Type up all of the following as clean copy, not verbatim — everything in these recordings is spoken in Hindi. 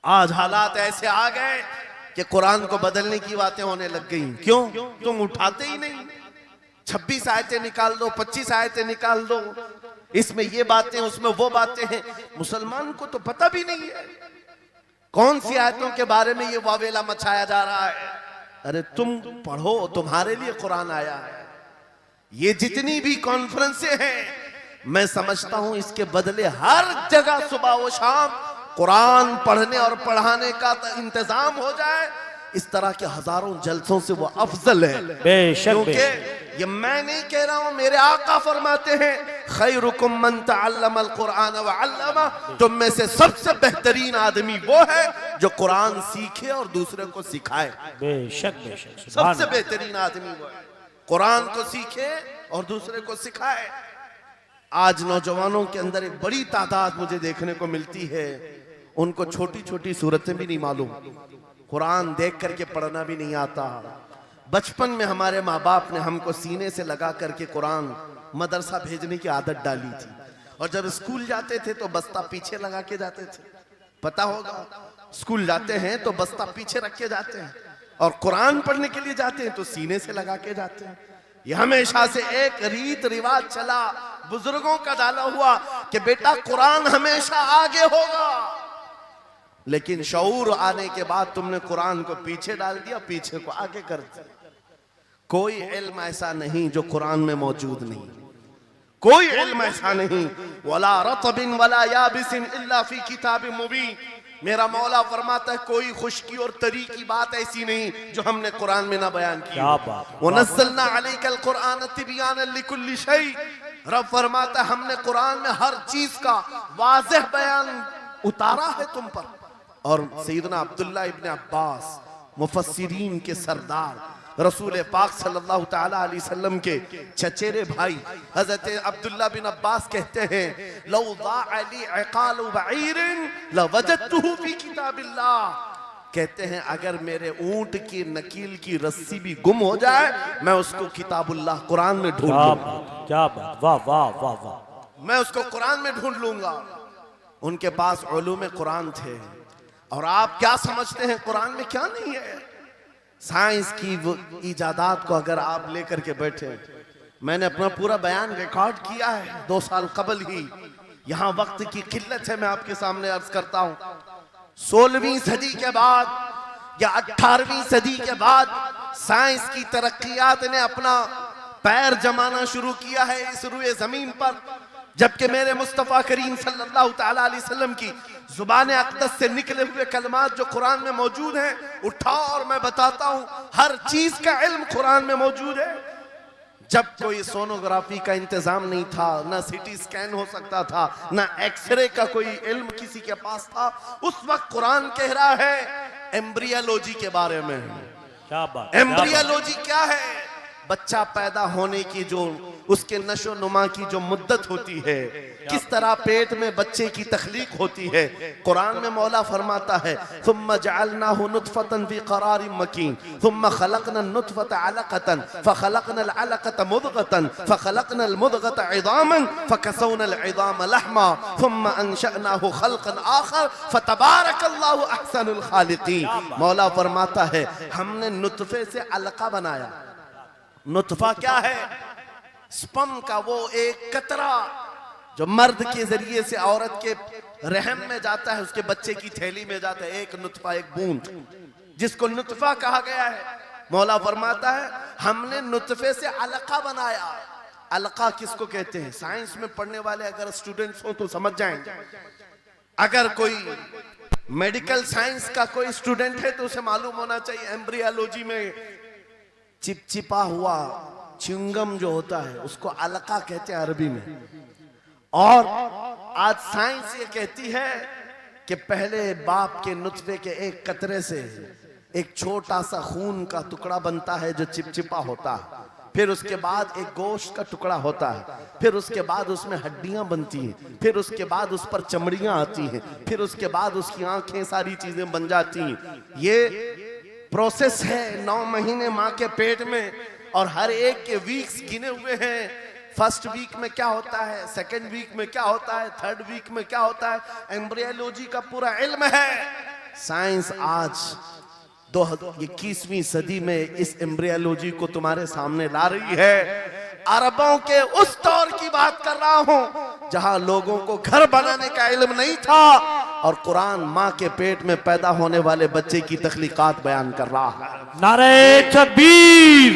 आज हालात ऐसे आ गए कि कुरान को बदलने की बातें होने लग गई। क्यों? तुम उठाते ही नहीं। 26 आयतें निकाल दो, 25 आयतें निकाल दो, इसमें ये बातें उसमें वो बातें हैं। मुसलमान को तो पता भी नहीं है कौन सी आयतों के बारे में ये वावेला मचाया जा रहा है। अरे तुम पढ़ो, तुम्हारे लिए कुरान आया है। ये जितनी भी कॉन्फ्रेंसें हैं, मैं समझता हूं इसके बदले हर जगह सुबह व शाम कुरान पढ़ने और पढ़ाने का इंतजाम हो जाए। इस तरह के हजारों जलसों से वो अफजल है। क्योंकि ये मैं नहीं कह रहा हूं, मेरे आका फरमाते हैं खैरुकुम मन तअल्लमल कुरान व अल्लमा, तुम में से सबसे बेहतरीन आदमी वो है जो कुरान सीखे और दूसरे को सिखाए। बेशक बेशक, सबसे बेहतरीन आदमी वो है कुरान को सीखे और दूसरे को सिखाए। आज नौजवानों के अंदर एक बड़ी तादाद मुझे देखने को मिलती है, उनको छोटी छोटी सूरतें भी नहीं मालूम, कुरान देख करके पढ़ना भी नहीं आता। बचपन में हमारे माँ बाप ने हमको सीने से लगा करके कुरान मदरसा भेजने की आदत डाली थी, और जब स्कूल जाते थे तो बस्ता पीछे लगा के जाते थे। पता होगा, स्कूल जाते हैं तो बस्ता पीछे रख के जाते हैं, और कुरान पढ़ने के लिए जाते हैं तो सीने से लगा के जाते हैं। यह हमेशा से एक रीत रिवाज चला, बुजुर्गों का डाला हुआ कि बेटा कुरान हमेशा आगे होगा। लेकिन शऊर आने के बाद तुमने कुरान को पीछे डाल दिया, पीछे को आगे कर दिया। कोई इल्म ऐसा नहीं जो कुरान में मौजूद नहीं, कोई इल्म ऐसा नहीं। वला रतबिन वला याबिसिन इल्ला फी किताबिन मुबीन, मेरा मौला फरमाता है कोई खुश्की और तरी की बात ऐसी नहीं जो हमने कुरान में ना बयान की। वनज़्ज़लना अलैकल कुरान तिबयानन लिकुल्लि शै, रब फरमाता है हमने कुरान में हर चीज का वाज़ेह बयान उतारा है तुम पर। और सैयदना अब्दुल्लाह इब्न अब्बास मुफस्सिरीन के सरदार रसूल पाक सल्लल्लाहु तआला अलैहि वसल्लम के चचेरे भाई हजरत अब्दुल्लाह बिन अब्बास कहते हैं लौ ज़अली इक़ालु बईरिन लवजदतुहु फी किताबिल्लाह, कहते हैं अगर मेरे ऊंट की नकील की रस्सी भी गुम हो जाए मैं उसको किताबुल्लाह कुरान में ढूंढ लूंगा। क्या बात, वाह वाह वाह वाह, मैं उसको कुरान में ढूंढ लूंगा। उनके पास उलूम कुरान थे। और आप क्या समझते हैं कुरान में क्या नहीं है? साइंस की इजादात को अगर आप लेकर के बैठे, मैंने अपना पूरा बयान रिकॉर्ड किया है 2 साल कबल ही। यहाँ वक्त की किल्लत है, मैं आपके सामने अर्ज करता हूँ 16वीं सदी के बाद या 18वीं सदी के बाद साइंस की तरक्कियात ने अपना पैर जमाना शुरू किया है इस रुए जमीन पर, जबकि मेरे मुस्तफ़ा करीम सल्लल्लाहु तआला अलैहि वसल्लम की जुबान अक़दस से निकले हुए कलमात जो कुरान में मौजूद हैं, उठाओ और मैं बताता हूँ हर चीज का इल्म कुरान में मौजूद है। जब कोई सोनोग्राफी का इंतजाम नहीं था, ना सीटी स्कैन हो सकता था, ना एक्सरे का कोई इल्म किसी के पास था, उस वक्त कुरान कह रहा है एम्ब्रियोलॉजी के बारे में। क्या बात, एम्ब्रियोलॉजी क्या है? बच्चा पैदा होने की जो उसके नशो नुमा की जो मुद्दत होती है, किस तरह पेट में बच्चे की तख्लीक होती है, कुरान में मौला फरमाता है सुम्मा जअलनाहु नुतफतन फी क़रारिन मकीन सुम्मा खलक़ना नुतफत अलक़तन फ़खलक़ना अलक़त मुदग़तन फ़खलक़ना मुदग़त इज़ामन फ़कसौना इज़ाम लहमा सुम्मा अंशअनाहु ख़ल्क़न आख़र फ़तबारकल्लाहु अहसनुल ख़ालिक़ीन। मौला फरमाता है हमने नुतफे से अलका बनाया। नुतफा क्या है? स्पर्म का वो एक कतरा जो मर्द के जरिए से औरत के रहम में जाता है, उसके बच्चे की थैली में जाता है, एक नुतफा, एक बूंद, जिसको नुतफा कहा गया है। मौला फरमाता है हमने नुतफे से अलका बनाया। अलका किसको कहते हैं? साइंस में पढ़ने वाले अगर स्टूडेंट्स हो तो समझ जाएंगे। अगर कोई मेडिकल साइंस का कोई स्टूडेंट है तो उसे मालूम होना चाहिए एम्ब्रियोलॉजी में चिपचिपा हुआ च्युइंगम जो होता है उसको अलका कहते हैं अरबी में। और आज साइंस ये कहती है कि पहले बाप के नुतफे के एक कतरे से एक छोटा सा खून का टुकड़ा बनता है जो चिपचिपा होता है, फिर उसके बाद एक गोश्त का टुकड़ा होता है, फिर उसके बाद उसमें हड्डियां बनती हैं, फिर उसके बाद उस पर चमड़ियां आती हैं, फिर उसके बाद उसकी आंखें, सारी चीजें बन जाती हैं। ये प्रोसेस है 9 महीने माँ के पेट में, और हर एक के वीक्स गिने हुए हैं। फर्स्ट वीक में क्या होता है, सेकंड वीक में क्या होता है, थर्ड वीक में क्या होता है, एम्ब्रियोलॉजी का पूरा इल्म है। साइंस आज 21वीं सदी में इस एम्ब्रियोलॉजी को तुम्हारे सामने ला रही है। अरबों के उस दौर की बात कर रहा हूं जहां लोगों को घर बनाने का इल्म नहीं था और कुरान माँ के पेट में पैदा होने वाले बच्चे की तख्लीकात बयान कर रहा है। नारे तकबीर,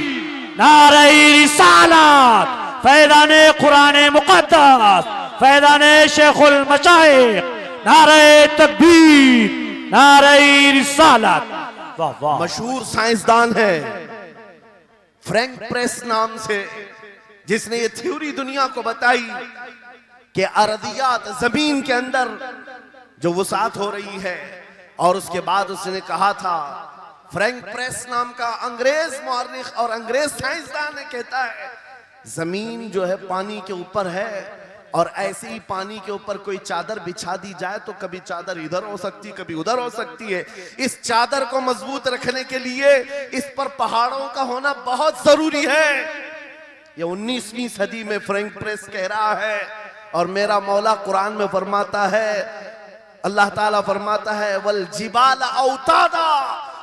नारे रिसालत, फैज़ाने कुरान मुक़द्दस, फैज़ाने शेखुल मशाइख, नारे तकबीर, नारे रिसालत। वाह वाह। मशहूर साइंसदान है फ्रैंक प्रेस नाम से, जिसने ये थ्योरी दुनिया को बताई कि अरदियात जमीन के अंदर जो वसात हो रही है। और उसके बाद उसने कहा था, फ्रैंक प्रेस नाम का अंग्रेज मुअर्रिख और अंग्रेज साइंसदान ने कहता है जमीन जो है पानी के ऊपर है और ऐसे ही पानी के ऊपर कोई चादर बिछा दी जाए तो कभी चादर इधर हो सकती, कभी उधर हो सकती है। इस चादर को मजबूत रखने के लिए इस पर पहाड़ों का होना बहुत जरूरी है। ये 19वीं सदी में फ्रैंक प्रेस कह रहा है और मेरा मौला कुरान में फरमाता है, अल्लाह ताला फरमाता है वल जिबाल औतादा,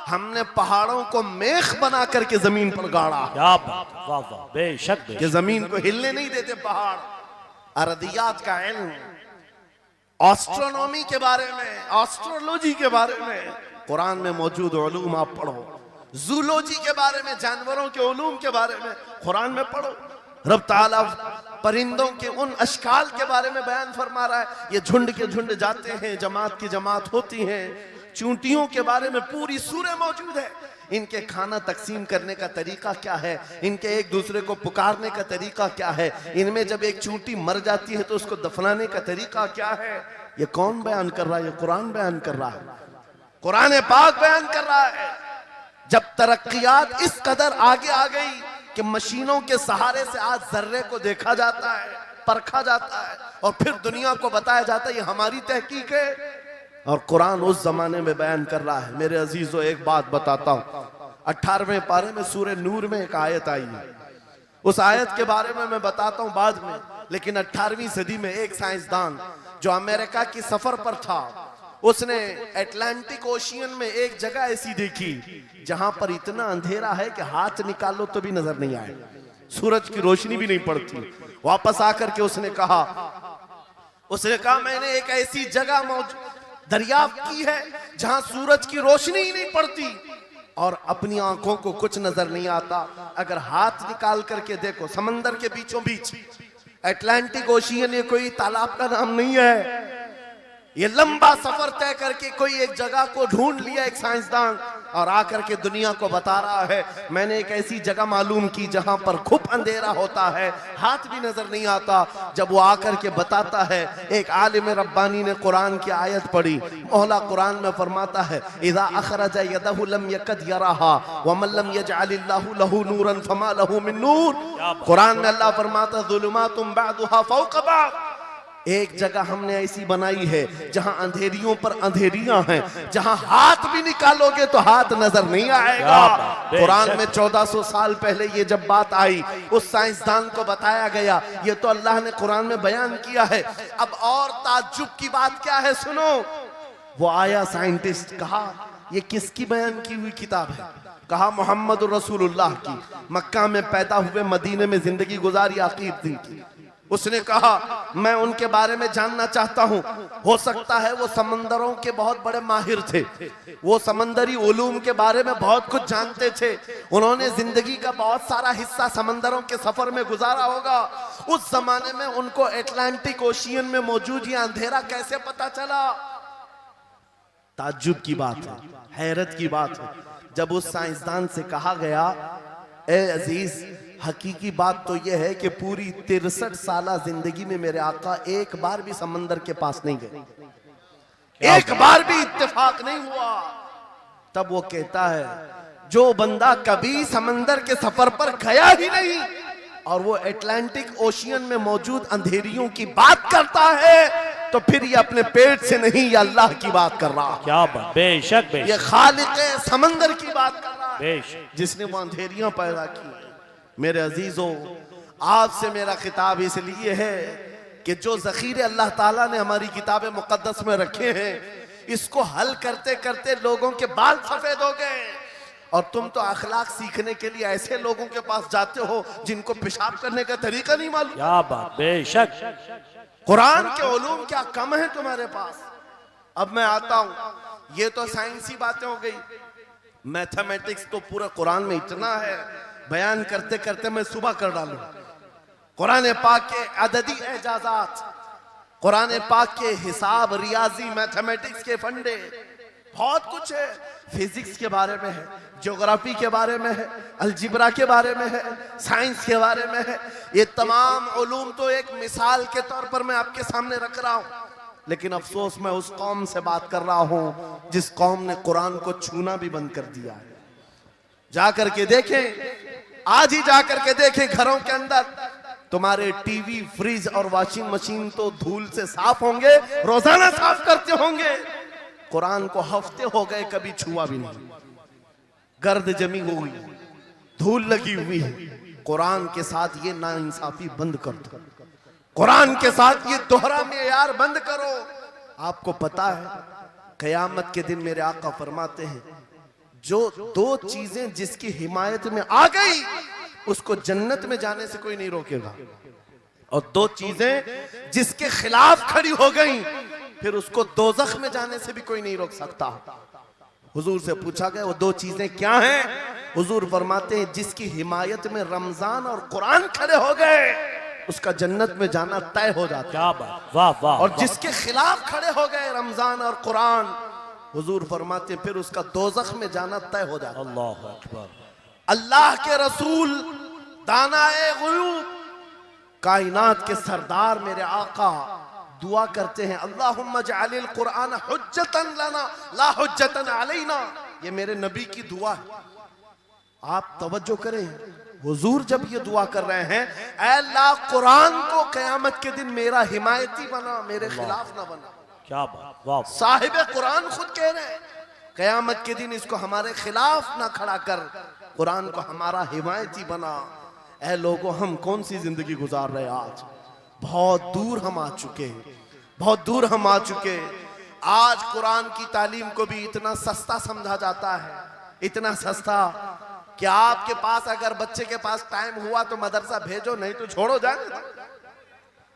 हमने पहाड़ों को मेख बना करके जमीन पर गाड़ा। क्या बात, वाह वाह, बेशक कि जमीन को हिलने नहीं देते पहाड़। अरदियात का इल्म, एस्ट्रोनॉमी के बारे में, एस्ट्रोलॉजी के बारे में कुरान में मौजूद उलूम आप पढ़ो। जूलॉजी के बारे में, जानवरों के उलूम के बारे में कुरान में पढ़ो। रब ताला परिंदों के उन अशकाल के बारे में बयान फरमा रहा है, ये झुंड के झुंड जाते हैं, जमात की जमात होती हैं। चूंटियों के बारे में पूरी सूरह मौजूद है, इनके खाना तकसीम करने का तरीका क्या है, इनके एक दूसरे को पुकारने का तरीका क्या है, इनमें जब एक चूंटी मर जाती है तो उसको दफनाने का तरीका क्या है। ये कौन बयान कर रहा है? ये कुरान बयान कर रहा है, कुरान पाक बयान कर रहा है। जब तरक्कियात इस कदर आगे आ गई कि मशीनों के सहारे से आज जर्रे को देखा जाता है, परखा जाता है और फिर दुनिया को बताया जाता है ये हमारी तहकीक है, और कुरान उस जमाने में बयान कर रहा है। मेरे अजीजों, एक बात बताता हूं, 18वें पारे में सूरह नूर में एक आयत आई है, उस आयत के बारे में मैं बताता हूं बाद में। लेकिन 18वीं सदी में एक साइंसदान जो अमेरिका की सफर पर था, उसने अटलांटिक ओशियन में एक जगह ऐसी देखी जहां पर इतना अंधेरा है कि हाथ निकालो तो भी नजर नहीं आए, सूरज की रोशनी भी नहीं पड़ती। वापस आकर के उसने कहा मैंने एक ऐसी जगह दरियाफ्त की है जहां सूरज की रोशनी ही नहीं पड़ती और अपनी आंखों को कुछ नजर नहीं आता। अगर हाथ निकाल करके देखो, समंदर के बीचों बीच अटलांटिक ओशियन, ये कोई तालाब का नाम नहीं है। ये लंबा सफर तय करके कोई एक जगह को ढूंढ लिया एक साइंसदान और आकर के दुनिया को बता रहा है मैंने एक ऐसी जगह मालूम की जहां पर खूब अंधेरा होता है, हाथ भी नजर नहीं आता। जब वो आकर के बताता है, एक आलिम रब्बानी ने कुरान की आयत पढ़ी, मौला कुरान में फरमाता है इज़ा अखरज यदहु लम यकद यराहा व मन लम यजअलिल्लाहु लहू नूरन फमा लहू मिन नूर। कुरान में अल्लाह फरमाता ज़ुलुमातुम बअदुहा फौक़ बअद, एक जगह हमने ऐसी बनाई है जहां अंधेरियों पर अंधेरियां हैं, जहां हाथ भी निकालोगे तो हाथ नजर नहीं आएगा। कुरान में 1400 साल पहले ये जब बात आई, उस साइंसदान को बताया गया, ये तो अल्लाह ने कुरान में बयान किया है। अब और ताज्जुब की बात क्या है सुनो, वो आया साइंटिस्ट, कहा ये किसकी बयान की हुई किताब है? कहा मोहम्मद रसूलुल्लाह की, मक्का में पैदा हुए, मदीने में जिंदगी गुजारी, आखिर दिन की। उसने कहा मैं उनके बारे में जानना चाहता हूं, हो सकता है वो समंदरों के बहुत बड़े माहिर थे, वो समंदरी उलूम के बारे में बहुत कुछ जानते थे, उन्होंने जिंदगी का बहुत सारा हिस्सा समंदरों के सफर में गुजारा होगा। उस जमाने में उनको अटलांटिक ओशियन में मौजूद ये अंधेरा कैसे पता चला? ताज्जुब की बात है, हैरत की बात है। जब उस साइंसदान से कहा गया ए अजीज, हकीकी बात तो यह है कि पूरी 63 साला जिंदगी में मेरे आका एक बार भी समंदर के पास नहीं गए, एक बार भी इत्तेफाक नहीं हुआ। तब वो कहता है जो बंदा कभी समंदर के सफर पर गया ही नहीं और वो अटलांटिक ओशियन में मौजूद अंधेरियों की बात करता है तो फिर ये अपने पेट से नहीं, ये अल्लाह की बात कर रहा। क्या बात, बेशक बेशक, ये खालिक समंदर की बात कर रहा है, बेशक, जिसने वो अंधेरियां पैदा की। मेरे अजीजों, आपसे मेरा खिताब इसलिए है कि जो ज़ख़ीरे अल्लाह ताला ने हमारी किताब मुक़द्दस में रखे हैं, इसको हल करते करते लोगों के बाल सफेद हो गए। और तुम तो अखलाक सीखने के लिए ऐसे लोगों के पास जाते हो जिनको पेशाब करने का तरीका नहीं मालूम। क्या बात, बेशक। कुरान के उलूम क्या कम है तुम्हारे पास। अब मैं आता हूं, ये तो साइंसी बातें हो गई। मैथमेटिक्स तो पूरा कुरान में इतना है, बयान करते करते मैं सुबह कर डालूं। कुरान पाक के अददी एजाजात, कुरान पाक के हिसाब, रियाजी, मैथमेटिक्स के फंडे, बहुत कुछ है। फिजिक्स के बारे में है, ज्योग्राफी के बारे में है, अलजिब्रा के बारे में है, साइंस के बारे में है। ये तमाम उलूम तो एक मिसाल के तौर पर मैं आपके सामने रख रहा हूं। लेकिन अफसोस मैं उस कौम से बात कर रहा हूं जिस कौम ने कुरान को छूना भी बंद कर दिया है। जाकर के देखें, आज ही जाकर के देखें, घरों के अंदर तुम्हारे टीवी, फ्रिज और वॉशिंग मशीन तो धूल से साफ होंगे, रोजाना साफ करते होंगे। कुरान को हफ्ते हो गए कभी छुआ भी नहीं, गर्द जमी हुई, धूल लगी हुई है। कुरान के साथ ये नाइंसाफी बंद कर दो, कुरान के साथ ये दोहरा मेयार बंद करो। आपको पता है कयामत के दिन मेरे आका फरमाते हैं, जो दो चीजें जिसकी हिमायत में आ गई उसको जन्नत में जाने से कोई नहीं रोकेगा, और दो चीजें जिसके खिलाफ खड़ी हो गई फिर उसको दोज़ख में जाने से भी कोई नहीं रोक सकता। हुजूर से पूछा गया वो दो चीजें क्या हैं? हुजूर फरमाते हैं जिसकी हिमायत में रमजान और कुरान खड़े हो गए उसका जन्नत में जाना तय हो जाता है। क्या बात, वाह वाह। और जिसके खिलाफ खड़े हो गए रमजान और कुरान, हुजूर फरमाते हैं फिर उसका दोज़ख में जाना तय हो जाता है। अल्लाह अकबर। अल्लाह के रसूल, दानाए गुयूब, कायनात के सरदार मेरे आका दुआ करते हैं, अल्लाहुम्मा जअलिल कुरान हुज्जतन लना ला हुज्जतन अलैना। ये मेरे नबी की दुआ है। आप तवज्जो करें, हुजूर जब ये दुआ कर रहे हैं, ऐ अल्लाह कुरान को कयामत के दिन मेरा हिमायती बना, मेरे खिलाफ ना बना। क्या बात, वाह। साहिब कुरान खुद कह रहे हैं कयामत के दिन इसको हमारे खिलाफ ना खड़ा कर, कुरान को हमारा हिमायती बना। ऐ लोगों, हम कौन सी जिंदगी गुजार रहे आज। बहुत दूर हम आ चुके हैं, बहुत दूर हम आ चुके। आज कुरान की तालीम को भी इतना सस्ता समझा जाता है, इतना सस्ता कि आपके पास अगर बच्चे के पास टाइम हुआ तो मदरसा भेजो, नहीं तो छोड़ो जाने दो।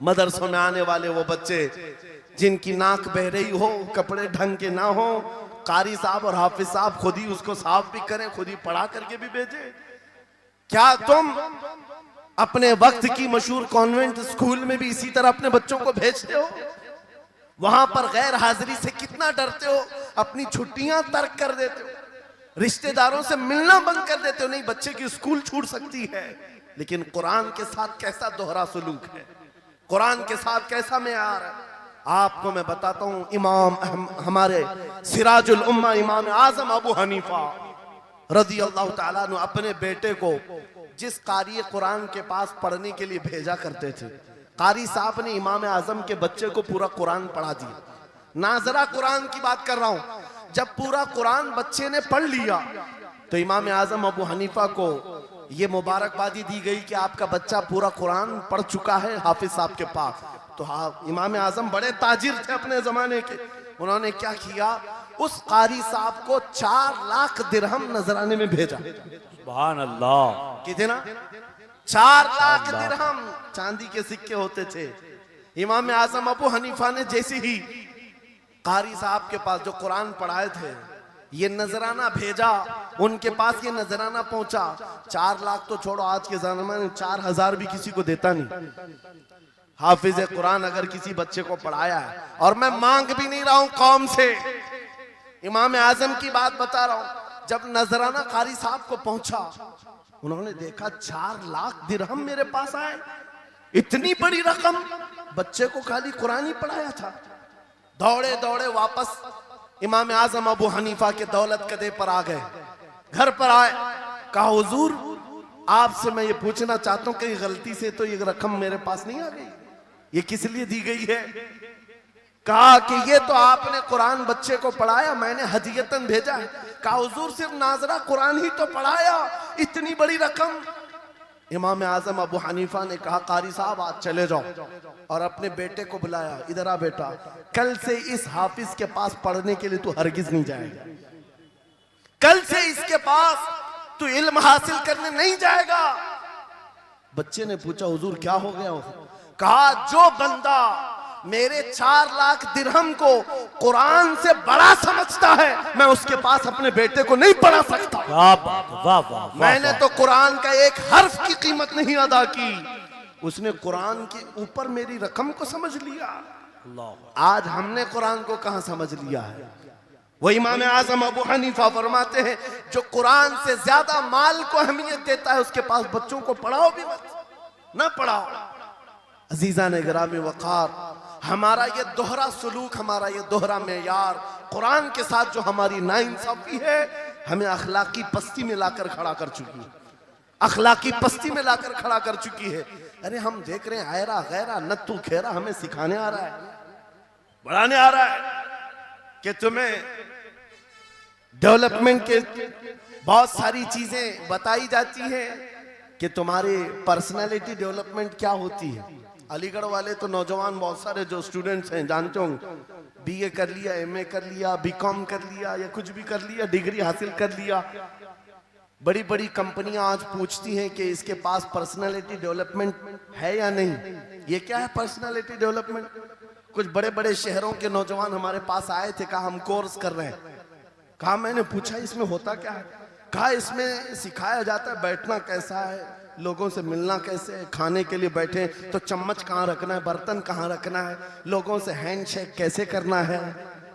मदरसों में आने वाले वो बच्चे जिनकी नाक बह रही हो, कपड़े ढंग के ना हो, कारी साहब और हाफिज साहब खुद ही उसको साफ भी करें, खुद ही पढ़ा करके भी भेजे। क्या तुम अपने वक्त की मशहूर कॉन्वेंट स्कूल में भी इसी तरह अपने बच्चों को भेजते हो? वहां पर गैर हाजिरी से कितना डरते हो, अपनी छुट्टियां तर्क कर देते हो, रिश्तेदारों से मिलना बंद कर देते हो। नहीं, बच्चे की स्कूल छूट सकती है, लेकिन कुरान के साथ कैसा दोहरा सलूक है, कुरान के साथ कैसा मेयार है। आपको मैं बताता हूं, इमाम हमारे सिराजुल उम्मा इमाम आजम अबू हनीफा रज़ी अल्लाह ताला अन्हु अपने बेटे को जिस कारी कुरान के पास पढ़ने के लिए भेजा करते थे, कारी साहब ने इमाम आजम के बच्चे को पूरा कुरान पढ़ा दिया। नाजरा कुरान की बात कर रहा हूं। जब पूरा कुरान बच्चे ने पढ़ लिया तो इमाम आजम अबू हनीफा को ये मुबारकबादी दी गई कि आपका बच्चा पूरा कुरान पढ़ चुका है हाफिज साहब के पास। तो हाँ, इमाम आजम बड़े ताजिर थे अपने जमाने के। उन्होंने क्या किया, उस कारी साहब को 4 लाख दिरहम नजराने में भेजा। सुभान अल्लाह। कितना? 4 लाख दिरहम चांदी के सिक्के होते थे। इमाम आजम अबू हनीफा ने जैसे ही कारी साहब के पास जो कुरान पढ़ाए थे ये नजराना भेजा, उनके पास ये नजराना पहुंचा। 4 लाख तो छोड़ो, आज के जमाने में 4000 भी किसी को देता नहीं। हाफिज कुरान अगर किसी बच्चे को पढ़ाया है, और मैं मांग भी नहीं रहा हूं कौम से, इमाम आजम की बात बता रहा हूं। जब नजराना कारी साहब को पहुंचा, उन्होंने देखा 4 लाख दिरहम मेरे पास आए, इतनी बड़ी रकम, बच्चे को खाली कुरान ही पढ़ाया था। दौड़े दौड़े वापस इमाम आजम अबू हनीफा के दौलत कदे पर आ गए। घर पर आए, कहा हुजूर आपसे मैं ये पूछना चाहता हूं कि गलती से तो ये रकम मेरे पास नहीं आ गई, ये किस लिए दी गई है? कहा कि ये तो आपने कुरान बच्चे को पढ़ाया, मैंने हदियतन भेजा है। कहा हुजूर सिर्फ नाजरा कुरान ही तो पढ़ाया, इतनी बड़ी रकम? इमाम आजम अबू हनीफा ने कहा कारी साहब आज चले जाओ, और अपने बेटे को बुलाया, इधर आ बेटा, कल से इस हाफिज के पास पढ़ने के लिए तू हरगिज नहीं जाएगा, कल से इसके पास तू इल्म हासिल करने नहीं जाएगा। बच्चे ने पूछा हुजूर क्या हो गया? कहा जो बंदा मेरे 4 लाख दिरहम को कुरान से बड़ा समझता है, मैं उसके पास अपने बेटे को नहीं पढ़ा सकता। क्या बात, वाह वाह वाह, मैंने वाह। तो कुरान का एक हर्फ की कीमत नहीं अदा की, उसने कुरान के ऊपर मेरी रकम को समझ लिया। अल्लाह। आज हमने कुरान को कहां समझ लिया है? वो इमाम आजम अबू हनीफा फरमाते हैं जो कुरान से ज्यादा माल को अहमियत देता है उसके पास बच्चों को पढ़ाओ भी मत, ना पढ़ाओ। अजीजा ने गिरामी वक़ार, हमारा ये दोहरा सलूक, हमारा ये दोहरा मेयार कुरान के साथ जो हमारी नाइंसाफी है, हमें अखलाकी पस्ती में लाकर खड़ा कर चुकी है, अखलाकी पस्ती में लाकर खड़ा कर चुकी है। अरे हम देख रहे हैं आयरा गैरा नत्तू खेरा हमें सिखाने आ रहा है, बढ़ाने आ रहा है कि तुम्हें डेवलपमेंट के बहुत सारी चीजें बताई जाती हैं कि तुम्हारी पर्सनालिटी डेवलपमेंट क्या होती है। अलीगढ़ वाले तो नौजवान बहुत सारे जो स्टूडेंट्स हैं जानते होंगे, बीए कर लिया, एमए कर लिया, बीकॉम कर लिया या कुछ भी कर लिया, डिग्री हासिल कर लिया। बड़ी बड़ी कंपनियां आज पूछती हैं कि इसके पास पर्सनालिटी डेवलपमेंट है या नहीं। ये क्या है पर्सनालिटी डेवलपमेंट? कुछ बड़े बड़े शहरों के नौजवान हमारे पास आए थे, कहा हम कोर्स कर रहे हैं। कहा मैंने पूछा इसमें होता क्या है? कहा इसमें सिखाया जाता है बैठना कैसा है, लोगों से मिलना कैसे है, खाने के लिए बैठे तो चम्मच कहाँ रखना है, बर्तन कहाँ रखना है, लोगों से हैंडशेक कैसे करना है,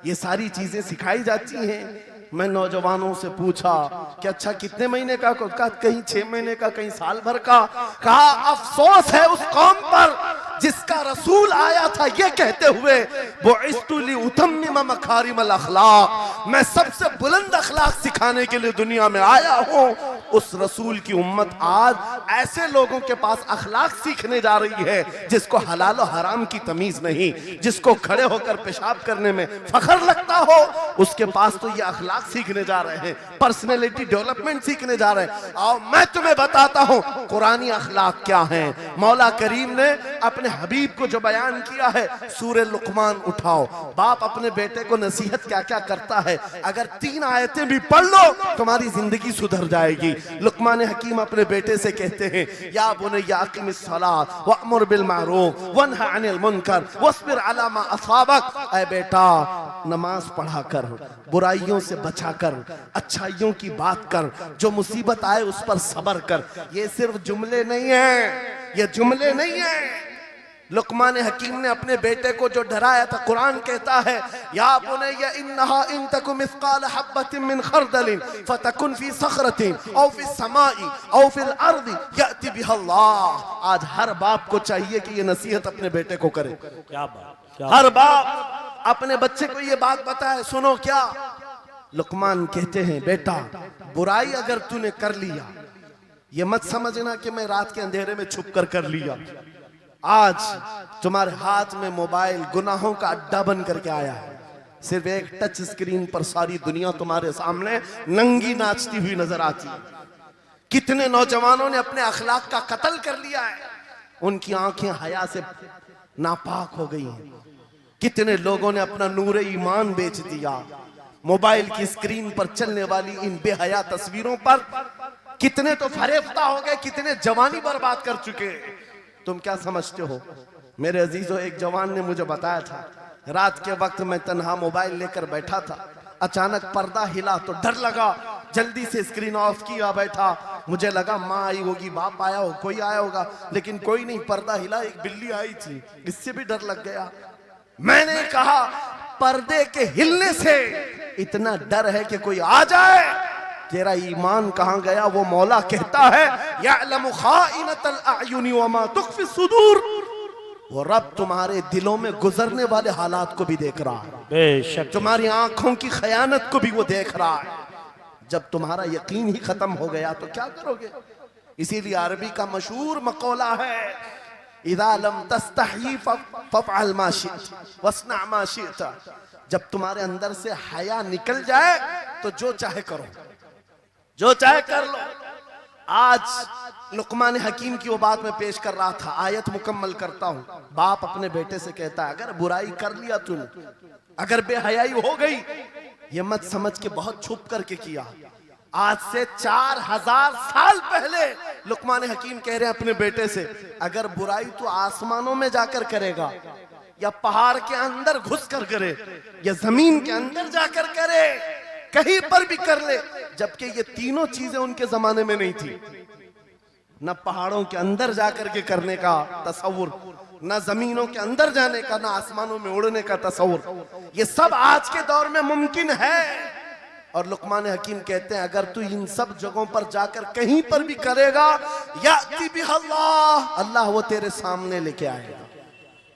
ये सारी चीजें सिखाई जाती हैं। मैं नौजवानों से पूछा कि अच्छा कितने महीने का? कहा कहीं 6 महीने का, कहीं साल भर का। कहा अफसोस है उस कौम पर जिसका रसूल आया था ये कहते हुए वो इस्तुली उतम्मिम मकारिमल अखलाक, मैं सबसे बुलंद अखलाक सिखाने के लिए दुनिया में आया हूँ। उस रसूल की उम्मत आज ऐसे लोगों के पास अखलाक सीखने जा रही है जिसको हलाल और हराम की तमीज नहीं, जिसको खड़े होकर पेशाब करने में फख्र लगता हो, उसके पास तो ये अखलाक सीखने जा रहे हैं, पर्सनैलिटी डेवलपमेंट सीखने जा रहे हैं। और मैं तुम्हें बताता हूँ कुरानी अखलाक क्या है। मौला करीम ने अपने हबीब को जो बयान किया है, सूरह लुकमान उठाओ, बाप अपने बेटे को नसीहत क्या क्या करता है, अगर 3 आयतें भी पढ़ लो तुम्हारी जिंदगी सुधर जाएगी। लुकमान हकीम अपने बेटे से कहते हैं या बुनय्या अक़िमिस सलात वअमुर बिल मारूफ वन्हा अनिल मुनकर वस्बिर अला मा असाबक, ऐ बेटा नमाज पढ़ा कर, बुराइयों से बचा कर, अच्छाइयों की बात कर, जो मुसीबत आए उस पर सब्र कर। ये सिर्फ जुमले नहीं है, ये जुमले नहीं है। लुकमान हकीम ने अपने बेटे को जो डराया था, कुरान कहता है या बुनय्या इन्नहा इन तकु मिस्काल हब्बतिन मिन खरदलिन फतकुन फी सखरतिन औ फी समाई औ फिल अर्दी याति बिहा अल्लाह। आज हर बाप को चाहिए कि ये नसीहत अपने बेटे को करे। क्या बात, क्या हर बाप अपने बच्चे को ये बात बताए, सुनो क्या लुकमान कहते हैं, बेटा बुराई अगर तूने कर लिया, ये मत समझना कि मैं रात के अंधेरे में छुप कर लिया। आज तुम्हारे हाथ में मोबाइल गुनाहों का अड्डा बन करके आया है। सिर्फ एक टच स्क्रीन पर सारी दुनिया तुम्हारे सामने नंगी नाचती हुई नजर आती है। कितने नौजवानों ने अपने अखलाक का कत्ल कर लिया है, उनकी आंखें हया से नापाक हो गई हैं। कितने लोगों ने अपना नूर ईमान बेच दिया मोबाइल की स्क्रीन पर चलने वाली इन बेहया तस्वीरों पर। कितने तो फरेफ्ता हो गए, कितने जवानी बर्बाद कर चुके। तुम क्या समझते हो? मेरे अजीजों, एक जवान ने मुझे बताया था, रात के वक्त मैं तन्हा मोबाइल लेकर बैठा था, अचानक पर्दा हिला तो डर लगा, जल्दी से स्क्रीन ऑफ किया, बैठा। मुझे लगा माँ आई होगी, बाप आया हो, कोई आया होगा, लेकिन कोई नहीं। पर्दा हिला, एक बिल्ली आई थी, इससे भी डर लग गया। मैंने कहा पर्दे के हिलने से इतना डर है कि कोई आ जाए, तेरा ईमान कहां गया? वो मौला कहता है यअलमु खाइनतल अयुनि वमा तुख्फी सुदूर, वो रब तुम्हारे दिलों में गुजरने वाले हालात को भी देख रहा है, बेशक तुम्हारी आंखों की खयानत को भी वो देख रहा है। जब तुम्हारा यकीन ही खत्म हो गया तो क्या करोगे? इसीलिए अरबी का मशहूर मकौला है इज़ा लम तस्तही फफ़अल मा शिअत वस्ना मा शिअत, जब तुम्हारे अंदर से हया निकल जाए तो जो चाहे करो, जो चाहे कर लो। आज लुकमान हकीम की वो बात मैं पेश कर रहा था, आयत मुकम्मल करता हूं। बाप अपने बेटे से कहता है, अगर बुराई कर लिया तूने, अगर बेहयाई हो गई, ये मत समझ के बहुत छुप करके किया। आज से 4000 साल पहले लुकमान हकीम कह रहे हैं अपने बेटे से, अगर बुराई तू आसमानों में जाकर करेगा, या पहाड़ के अंदर घुस कर करे, या जमीन के अंदर जाकर करे, कहीं पर भी कर ले, जबकि ये तीनों चीजें उनके जमाने में नहीं थी। न पहाड़ों के अंदर जाकर के करने का तसव्वुर, न जमीनों के अंदर जाने का, न आसमानों में उड़ने का तसव्वुर, ये सब आज के दौर में मुमकिन है। और लुकमान हकीम कहते हैं, अगर तू इन सब जगहों पर जाकर कहीं पर भी करेगा, या अल्लाह वो तेरे सामने लेके आएगा।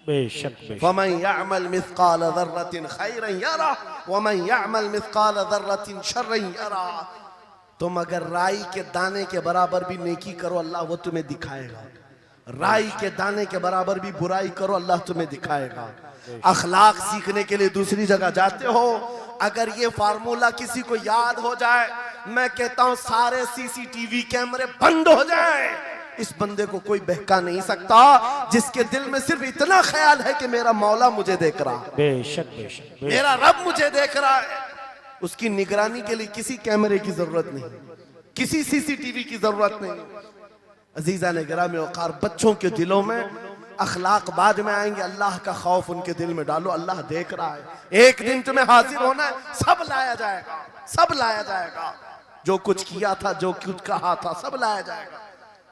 बेशक बेशक। वमन यअमल मिस्काल ज़र्रतिन खैरन यरा वमन यअमल मिस्काल ज़र्रतिन शर्रन यरा। तुम अगर राई के दाने के बराबर भी नेकी करो, अल्लाह वो तुम्हें दिखाएगा। राई के दाने के बराबर भी बुराई करो, अल्लाह तुम्हें दिखाएगा। अखलाक सीखने के लिए दूसरी जगह जाते हो, अगर ये फार्मूला किसी को याद हो जाए, मैं कहता हूं सारे सीसीटीवी कैमरे बंद हो जाए, इस बंदे को कोई बहका नहीं सकता, जिसके दिल में सिर्फ इतना ख्याल है कि मेरा मौला मुझे देख रहा है, बेशक बेशक, मेरा रब मुझे देख रहा है। उसकी निगरानी के लिए किसी कैमरे की जरूरत नहीं, किसी सीसीटीवी की जरूरत नहीं। अजीजा ने गिरामी वक़ार, बच्चों के दिलों में अखलाक बाद में आएंगे, अल्लाह का खौफ उनके दिल में डालो, अल्लाह देख रहा है। एक दिन तुम्हें हाजिर होना है, सब लाया जाएगा, सब लाया जाएगा, जो कुछ किया था, जो कुछ कहा था, सब लाया जाएगा।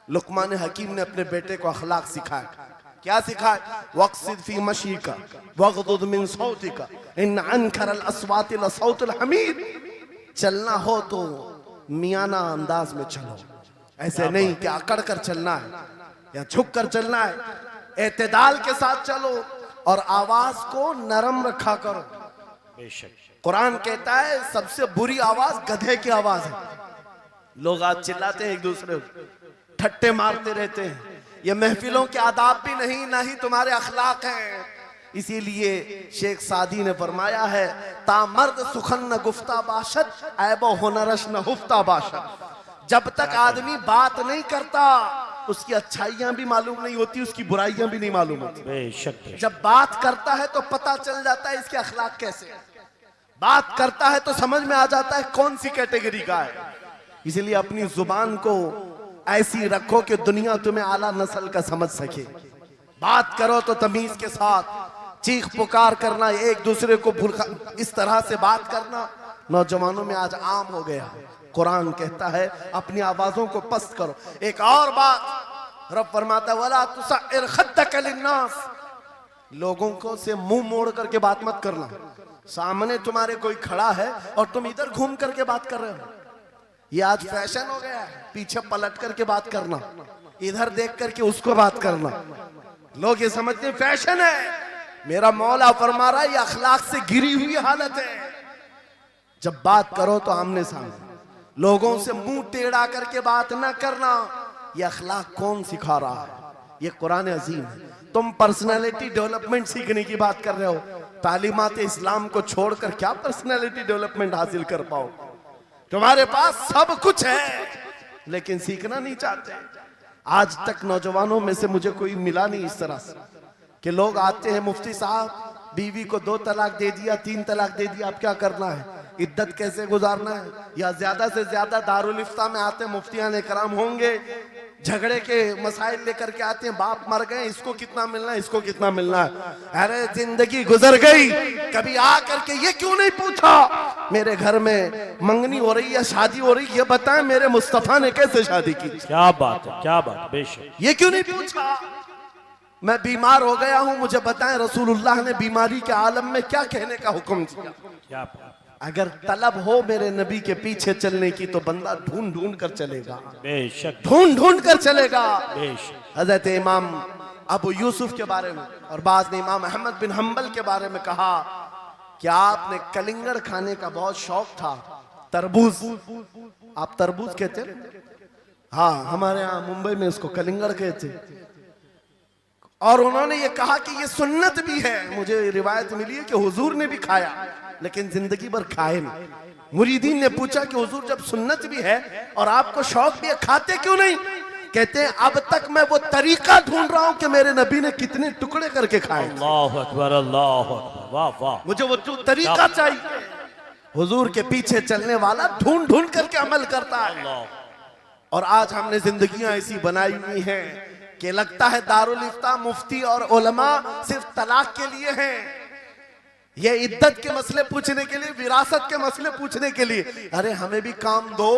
लुकमान हकीम ने अपने बेटे को अखलाक सिखाया। क्या सिखाया? वक़्सिद फी मशीका वग़दुद मिन सौतिका इन अनकरल अस्वाति लसौतुल हमीद। चलना हो तो मियाना अंदाज में चलो, ऐसे नहीं कि अकड़ कर चलना है या झुक कर चलना है। एतदाल के साथ चलो और आवाज को नरम रखा करो। बेशक। कुरान कहता है सबसे बुरी आवाज गधे की आवाज है। लोग आज चिल्लाते हैं, एक दूसरे को ठट्टे मारते रहते हैं। ये महफिलों के आदाब भी नहीं, ना ही तुम्हारे अखलाक हैं। इसीलिए शेख सादी ने फरमाया है, तामर्द सुखन न गुफ्ता बाशद ऐबो हुनरश न हुफ्ता बाशद। जब तक आदमी बात नहीं करता, उसकी अच्छाइयां भी मालूम नहीं होती, उसकी बुराइयां भी नहीं मालूम होती। बेशक बेशक। जब बात करता है तो पता चल जाता है इसके अखलाक कैसे हैं। बात करता है तो समझ में आ जाता है कौन सी कैटेगरी का है। इसलिए अपनी जुबान को ऐसी रखो कि दुनिया तुम्हें आला नस्ल का समझ सके। बात करो तो तमीज के साथ, चीख पुकार करना, एक दूसरे को इस तरह से बात करना नौजवानों में आज आम हो गया। कुरान कहता है अपनी आवाजों को पस्त करो। एक और बात रब फरमाता है, वला तुसइर खद्दक लिन्नास। लोगों को से मुंह मोड़ करके बात मत करना। सामने तुम्हारे कोई खड़ा है और तुम इधर घूम करके बात कर रहे हो, ये आज फैशन हो गया है। पीछे पलट करके बात करना, इधर देख करके उसको बात करना, लोग ये समझते हैं फैशन है। मेरा मौला फरमा रहा है ये अखलाक से गिरी हुई हालत है। जब बात करो तो आमने सामने, लोगों से मुंह टेढ़ा करके बात ना करना। ये अखलाक कौन सिखा रहा है? ये कुरान अजीम है। तुम पर्सनालिटी डेवलपमेंट सीखने की बात कर रहे हो, तालीमात इस्लाम को छोड़कर क्या पर्सनालिटी डेवलपमेंट हासिल कर पाओ? तुम्हारे पास सब कुछ है लेकिन सीखना नहीं चाहते। आज तक नौजवानों में से मुझे कोई मिला नहीं इस तरह से कि लोग आते हैं, मुफ्ती साहब बीवी को 2 तलाक दे दिया, 3 तलाक दे दिया, अब क्या करना है, इद्दत कैसे गुजारना है? या ज्यादा से ज्यादा दारुल इफ्ता में आते हैं, मुफ्तियान इकराम होंगे, झगड़े के मसाइल लेकर के आते हैं, बाप मर गए, इसको कितना मिलना है, इसको कितना मिलना है। अरे जिंदगी गुजर गई, कभी आ करके ये क्यों नहीं पूछा मेरे घर में मंगनी हो रही है, शादी हो रही है, ये बताएं मेरे मुस्तफा ने कैसे शादी की? क्या बात है, क्या बात। बेशक। ये क्यों नहीं पूछा? मैं बीमार हो गया हूं, मुझे बताएं रसूलुल्लाह ने बीमारी के आलम में क्या कहने का हुक्म दिया? क्या बात। अगर तलब हो मेरे नबी के पीछे चलने की तो बंदा ढूंढ ढूंढ कर चलेगा, बेशक ढूंढ ढूंढ कर चलेगा। बेशक। हजरत इमाम अबू यूसुफ के बारे में और बाद में इमाम अहमद बिन हम्बल के बारे में कहा कि आपने कलिंगड़ खाने का बहुत शौक था। तरबूज, आप तरबूज कहते हैं? हाँ, हमारे यहाँ मुंबई में इसको कलिंगड़ कहते। और उन्होंने ये कहा कि ये सुन्नत भी है। मुझे रिवायत मिली है कि हुजूर ने भी खाया। लेकिन जिंदगी भर खाए नहीं। मुरीदीन ने पूछा कि हुजूर जब सुन्नत भी है और आपको शौक भी है, खाते क्यों नहीं? कहते हैं अब तक मैं वो तरीका ढूंढ रहा हूं कि मेरे नबी ने कितने टुकड़े करके खाए। अल्लाह अकबर, अल्लाह अकबर, वाह वाह। मुझे वो तरीका चाहिए। हुजूर के पीछे चलने वाला ढूंढ ढूंढ करके अमल करता है। और आज हमने जिंदगियां ऐसी बनाई हुई हैं कि लगता है दारुल इफ्ता मुफ्ती और उलमा सिर्फ तलाक के लिए हैं, ये इद्दत के मसले पूछने के लिए, विरासत के मसले पूछने के लिए। अरे हमें भी काम दो,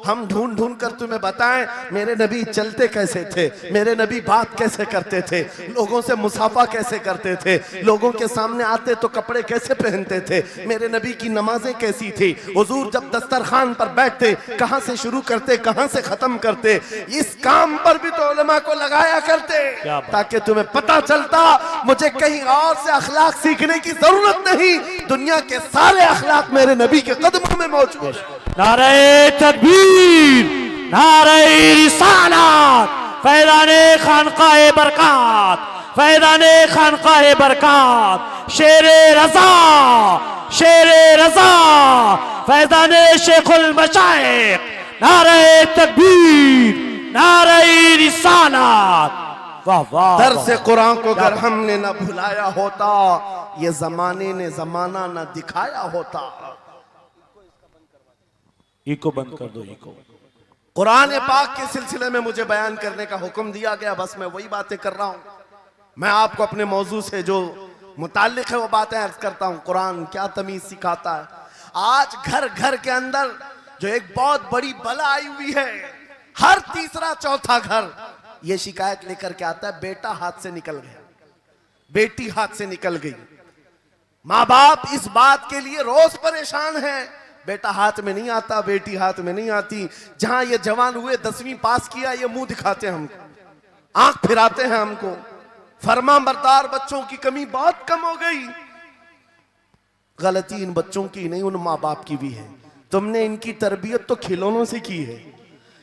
हम ढूंढ ढूंढ कर तुम्हें बताएं मेरे नबी चलते कैसे थे, मेरे नबी बात कैसे करते थे, लोगों से मुसाफा कैसे करते थे, लोगों के सामने आते तो कपड़े कैसे पहनते थे, मेरे नबी की नमाजें कैसी थी, हुजूर जब दस्तरखान पर बैठते कहां से शुरू करते कहां से खत्म करते। इस काम पर भी तो उलमा को लगाया करते ताकि तुम्हें पता चलता मुझे कहीं और से अखलाक सीखने की जरूरत नहीं, दुनिया के सारे अखलाक मेरे नबी के कदमों में मौजूद है। नारे तकबीर, नारे रिसालत, फैज़ाने खानकाए बरकत, फैज़ाने खानकाए बरकत, शेरे रज़ा, शेरे रज़ा, फैज़ाने शेखुल मशाइख, नारे तकबीर, नारे रिसालत, वाह वाह। दर्स कुरान को अगर हमने न भुलाया होता, ये जमाने ने जमाना न दिखाया होता। इको बंद कर दो, इको। कुरान पाक के सिलसिले में मुझे बयान करने का हुक्म दिया गया, बस मैं वही बातें कर रहा हूं। मैं आपको अपने मौजू से जो मुताल्लिक है वो बातें अर्ज करता हूं। कुरान क्या तमीज सिखाता है। आज घर घर के अंदर जो एक बहुत बड़ी बला आई हुई है, हर तीसरा चौथा घर ये शिकायत लेकर के आता है बेटा हाथ से निकल गया, बेटी हाथ से निकल गई। माँ बाप इस बात के लिए रोज परेशान है, बेटा हाथ में नहीं आता, बेटी हाथ में नहीं आती। जहां ये जवान हुए 10वीं पास किया, ये मुंह दिखाते हैं हमको, आंख फिराते हैं हमको। फरमा बरदार बच्चों की कमी बहुत कम हो गई। गलती इन बच्चों की नहीं, उन माँ बाप की भी है। तुमने इनकी तरबियत तो खिलौनों से की है।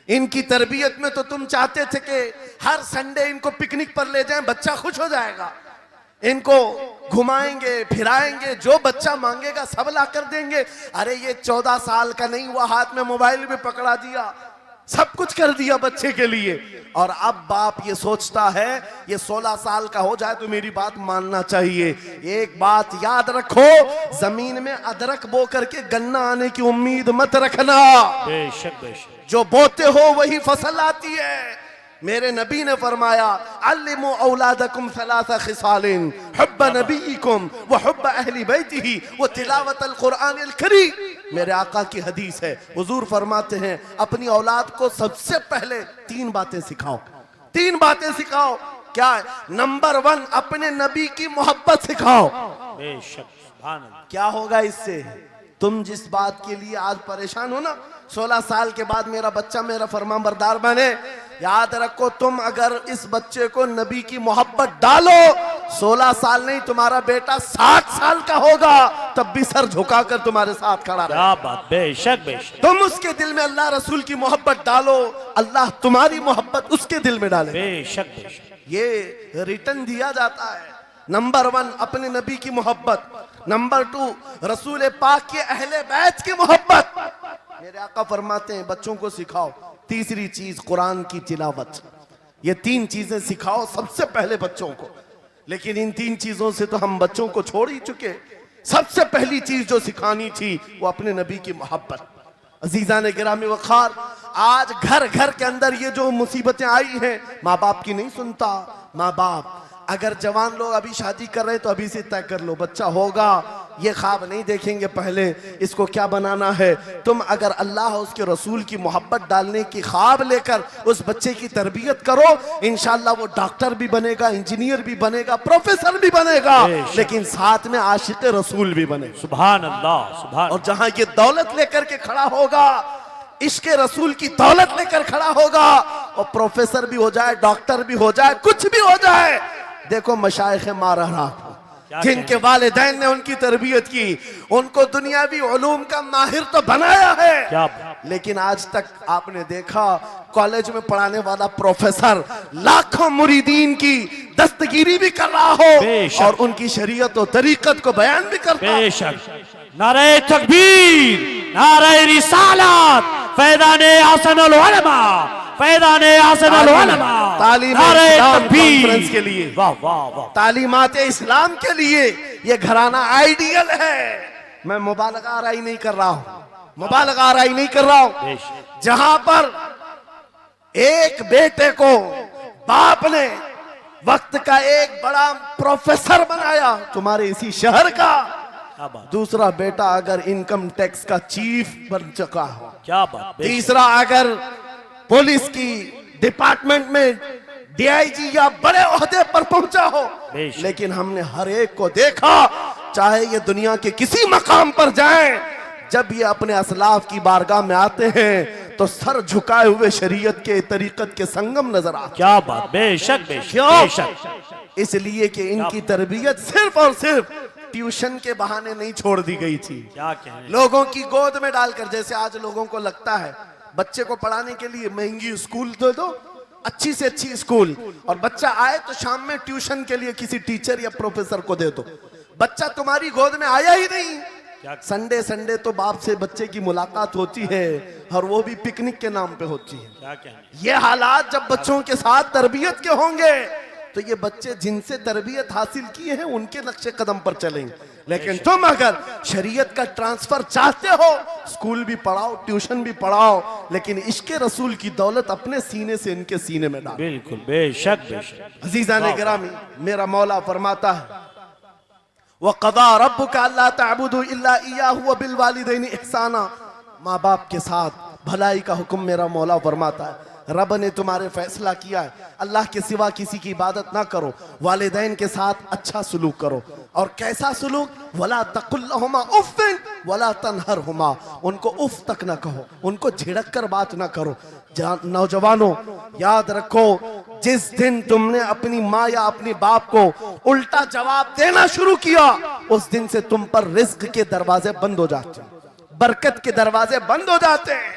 इनकी तरबियत में तो तुम चाहते थे कि हर संडे इनको पिकनिक पर ले जाएं, बच्चा खुश हो जाएगा, इनको घुमाएंगे फिराएंगे, जो बच्चा मांगेगा सब ला कर देंगे। अरे ये 14 साल का नहीं हुआ, हाथ में मोबाइल भी पकड़ा दिया, सब कुछ कर दिया बच्चे के लिए। और अब बाप ये सोचता है ये 16 साल का हो जाए तो मेरी बात मानना चाहिए। एक बात याद रखो, जमीन में अदरक बो करके गन्ना आने की उम्मीद मत रखना। बेशक बेशक, जो बोते हो वही फसल आती है। मेरे नबी ने फरमाया अल्लिमु औलादकुम सलासा खिसालिन हुब्ब नबीकुम व हुब्ब अहली बैतिही व तिलावतल कुरानिल करीम। मेरे आका की हदीस है, हुजूर फरमाते हैं अपनी औलाद को सबसे पहले 3 बातें सिखाओ। 3 बातें सिखाओ। क्या है? नंबर 1 अपने नबी की मोहब्बत सिखाओ। बेशक, सुभान अल्लाह। क्या होगा इससे? तुम जिस बात के लिए आज परेशान हो ना, 16 साल के बाद मेरा बच्चा मेरा फरमाबरदार बने, याद रखो तुम अगर इस बच्चे को नबी की मोहब्बत डालो, 16 साल नहीं तुम्हारा बेटा 60 साल का होगा, तब भी सर झुकाकर तुम्हारे साथ खड़ा रहेगा। क्या बात, बेशक बेशक। तुम उसके दिल में अल्लाह रसूल की मोहब्बत डालो, अल्लाह तुम्हारी मोहब्बत उसके दिल में डाले। बेशक बेशक, ये रिटर्न दिया जाता है। नंबर 1 अपने नबी की मोहब्बत, नंबर 2 रसूल पाक के अहले बैत की मोहब्बत। मेरे आका फरमाते हैं बच्चों को सिखाओ। तीसरी चीज कुरान की तिलावत। ये 3 चीजें सिखाओ सबसे पहले बच्चों को। लेकिन इन 3 चीजों से तो हम बच्चों को छोड़ ही चुके। सबसे पहली चीज जो सिखानी थी वो अपने नबी की मोहब्बत। अजीजा ने गिरामी वखार, आज घर घर के अंदर ये जो मुसीबतें आई हैं, माँ बाप की नहीं सुनता। माँ बाप अगर जवान लोग अभी शादी कर रहे हैं तो अभी से तय कर लो, बच्चा होगा, ये ख्वाब नहीं देखेंगे पहले इसको क्या बनाना है। तुम अगर अल्लाह उसके रसूल की मोहब्बत डालने की ख्वाब लेकर उस बच्चे की तरबियत करो, इंशाल्लाह वो डॉक्टर भी बनेगा, इंजीनियर भी बनेगा, प्रोफेसर भी बनेगा, लेकिन साथ में आशिक रसूल भी बनेगा। सुभान अल्लाह, सुभान। और जहां ये दौलत लेकर के खड़ा होगा, इश्क रसूल की दौलत लेकर खड़ा होगा, और प्रोफेसर भी हो जाए, डॉक्टर भी हो जाए, कुछ भी हो जाए। देखो मशाइख मारा जिनके वालिदैन ने उनकी तरबियत की, उनको दुनियावी उलूम का माहिर तो बनाया है, क्या? लेकिन आज तक आपने देखा कॉलेज में पढ़ाने वाला प्रोफेसर लाखों मुरीदीन की दस्तगीरी भी कर रहा हो और उनकी शरीयत और तरीकत को बयान भी करता है। बेशक नारे तकबीर, नारे रिसालत, फैज़ाने हसनुल उलमा, फैज़ाने हसनुल उलमा, तालीम नारे इस्लाम तकबीर कॉन्फ्रेंस के लिए, वाह वाह वाह, तालीमात इस्लाम के लिए ये घराना आइडियल है। मैं मुबालगा आराई नहीं कर रहा हूं, मुबालगा आराई नहीं कर रहा हूं। बेशक, जहां पर एक बेटे को बाप ने वक्त का एक बड़ा प्रोफेसर बनाया तुम्हारे इसी शहर का, क्या बात, दूसरा बेटा अगर इनकम टैक्स का चीफ बन चुका हो, क्या बात, बेशक, तीसरा अगर पुलिस की डिपार्टमेंट में डीआईजी या बड़े ओहदे पर पहुंचा हो। बेशक। लेकिन हमने हर एक को देखा, चाहे ये दुनिया के किसी मकाम पर जाएं, जब ये अपने असलाफ की बारगाह में आते हैं तो सर झुकाए हुए शरीयत के तरीकत के संगम नजर आते क्या बात, बेशक बेशक क्यों? बेशक, इसलिए कि इनकी तरबियत सिर्फ और सिर्फ ट्यूशन के बहाने नहीं छोड़ दी गई थी, क्या कहें, लोगों की गोद में डालकर। जैसे आज लोगों को लगता है बच्चे को पढ़ाने के लिए महंगी स्कूल दे दो, अच्छी से अच्छी स्कूल, और बच्चा आए तो शाम में ट्यूशन के लिए किसी टीचर या प्रोफेसर को दे दो। बच्चा तुम्हारी गोद में आया ही नहीं। क्या संडे संडे तो बाप से बच्चे की मुलाकात होती है, और वो भी पिकनिक के नाम पे होती है। क्या कहें, ये हालात जब बच्चों के साथ तरबियत के होंगे तो ये बच्चे जिनसे तरबियत हासिल किए हैं उनके नक्शे कदम पर चलेंगे। लेकिन तुम अगर शरीयत का ट्रांसफर चाहते हो, स्कूल भी पढ़ाओ, ट्यूशन भी पढ़ाओ, लेकिन इश्क़े रसूल की दौलत अपने सीने से इनके सीने में डालो। बिल्कुल बेशक बेशक, अजीज़ान गिरामी, मेरा मौला फरमाता है वक़ज़ा रब्बुका अल्ला तअबुदू इल्ला इय्याहु व बिल वालिदैनि इहसाना। माँ बाप के साथ भलाई का हुक्म मेरा मौला फरमाता है। रब ने तुम्हारे फैसला किया है अल्लाह के सिवा किसी की इबादत ना करो, वालिदैन के साथ अच्छा सलूक करो। और कैसा सलूक? वला तकुल्लहुमा उफ़्फ़िन वला तनहरहुमा, उनको उफ तक ना कहो, उनको झिड़क कर बात ना करो। नौजवानों याद रखो, जिस दिन तुमने अपनी माँ या अपनी बाप को उल्टा जवाब देना शुरू किया, उस दिन से तुम पर रिज्क के दरवाजे बंद हो जाते हैं, बरकत के दरवाजे बंद हो जाते हैं।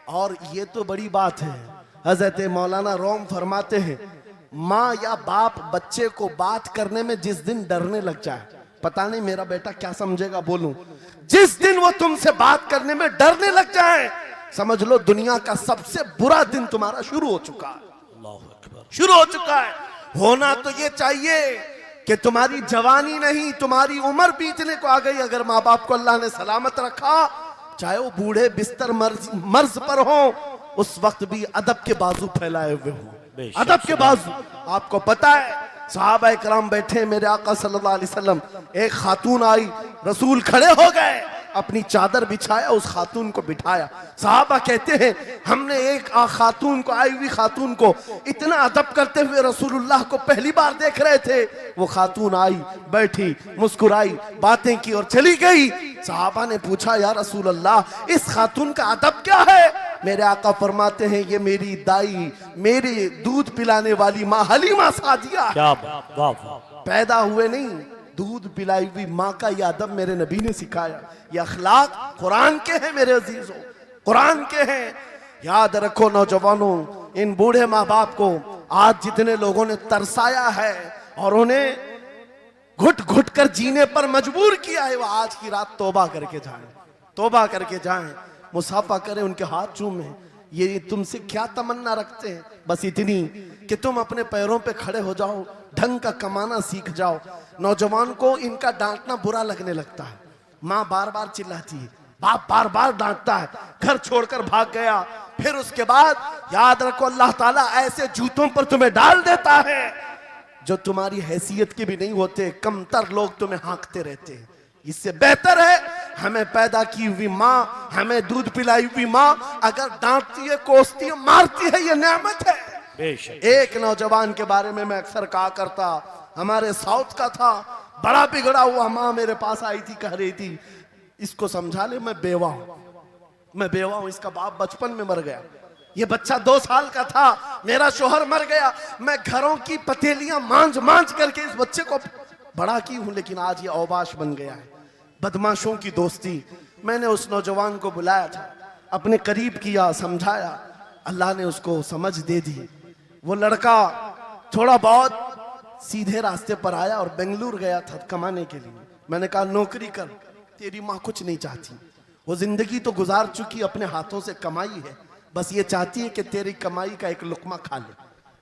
और ये तो बड़ी बात है, हजरत मौलाना रोम फरमाते हैं, माँ या बाप बच्चे को बात करने में जिस दिन डरने लग जाए, पता नहीं मेरा बेटा क्या समझेगा बोलूं, जिस दिन वो तुमसे बात करने में डरने लग जाए, समझ लो दुनिया का सबसे बुरा दिन तुम्हारा शुरू हो चुका है, अल्लाहु अकबर, शुरू हो चुका है। होना तो ये चाहिए कि तुम्हारी जवानी नहीं, तुम्हारी उम्र बीतने को आ गई, अगर माँ बाप को अल्लाह ने सलामत रखा, चाहे वो बूढ़े बिस्तर मर्ज पर हो, उस वक्त भी अदब के बाजू फैलाए हुए हो, अदब के बाजू। आपको पता है सहाबा इकराम बैठे, मेरे आका सल्लल्लाहु अलैहि वसल्लम, एक खातून आई, रसूल खड़े हो गए, अपनी चादर बिछाया, उस खातून को बिठाया। सहाबा कहते हैं हमने एक खातून को, आई हुई खातून को इतना अदब करते हुए रसूलुल्लाह को पहली बार देख रहे थे। वो खातून आई, बैठी, मुस्कुराई, बातें की और चली गई। सहाबा ने पूछा या रसूलल्लाह इस खातून का अदब क्या है? मेरे आका फरमाते हैं ये मेरी दाई, मेरी दूध पिलाने वाली माँ हलीमा सादिया, क्या बात, वाह वाह, पैदा हुए नहीं, दूध पिलाई हुई माँ का यह अदब मेरे नबी ने सिखाया। ये अखलाक कुरान के हैं मेरे अजीजों, कुरान के हैं। याद रखो नौजवानों, इन बूढ़े माँ बाप को आज जितने लोगों ने तरसाया है और उन्हें घुट घुट कर जीने पर मजबूर किया है, वो आज की रात तौबा करके जाएं, तौबा करके जाएं, मुसाफा करें, उनके हाथ चूमें। ये तुमसे क्या तमन्ना रखते हैं? बस इतनी कि तुम अपने पैरों पे खड़े हो जाओ, ढंग का कमाना सीख जाओ। नौजवान को इनका डांटना बुरा लगने लगता है, माँ बार बार चिल्लाती है, बाप बार बार डांटता है, घर छोड़कर भाग गया, फिर उसके बाद याद रखो अल्लाह ताला ऐसे जूतों पर तुम्हें डाल देता है जो तुम्हारी हैसियत के भी नहीं होते, कमतर लोग तुम्हें हाँकते रहते हैं। इससे बेहतर है हमें पैदा की हुई माँ, हमें दूध पिलाई हुई माँ अगर डांटती है, कोसती है, मारती है, ये नेमत है। बेशक, एक नौजवान के बारे में मैं अक्सर कहा करता, हमारे साउथ का था, बड़ा बिगड़ा हुआ, माँ मेरे पास आई थी, कह रही थी इसको समझा ले, मैं बेवा हूं, मैं बेवा हूं, इसका बाप बचपन में मर गया, ये बच्चा 2 साल का था, मेरा शोहर मर गया, मैं घरों की पतेलियां मांझ मांझ करके इस बच्चे को बड़ा की हूं, लेकिन आज ये औबाश बन गया है, बदमाशों की दोस्ती। मैंने उस नौजवान को बुलाया था, अपने करीब किया, समझाया, अल्लाह ने उसको समझ दे दी। वो लड़का थोड़ा बहुत सीधे रास्ते पर आया और बेंगलुरु गया था कमाने के लिए। मैंने कहा नौकरी कर, तेरी माँ कुछ नहीं चाहती, वो जिंदगी तो गुजार चुकी, अपने हाथों से कमाई है, बस ये चाहती है कि तेरी कमाई का एक लुकमा खा ले।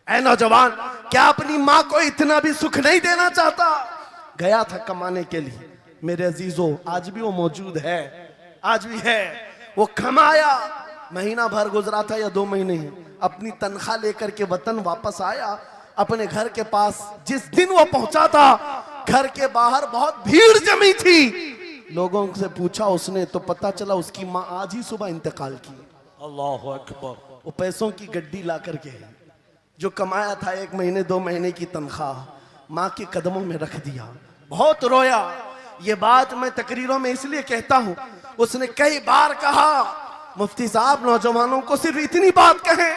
ऐ नौजवान, क्या अपनी माँ को इतना भी सुख नहीं देना चाहता? गया था कमाने के लिए मेरे अजीजों, आज भी वो मौजूद है, आज भी है। वो कमाया, महीना भर गुजरा था या 2 महीने ही, अपनी तनख्वाह लेकर के वतन वापस आया। अपने घर के पास जिस दिन वो पहुंचा था, घर के बाहर बहुत भीड़ जमी थी। लोगों से पूछा उसने तो पता चला उसकी माँ आज ही सुबह इंतकाल की। अल्लाहु अकबर। वो पैसों की गड्डी ला करके जो कमाया था 1 महीने 2 महीने की तनख्वाह माँ के कदमों में रख दिया। बहुत रोया। ये बात मैं तकरीरों में इसलिए कहता हूँ, उसने कई बार कहा मुफ्ती साहब नौजवानों को सिर्फ इतनी बात कहें,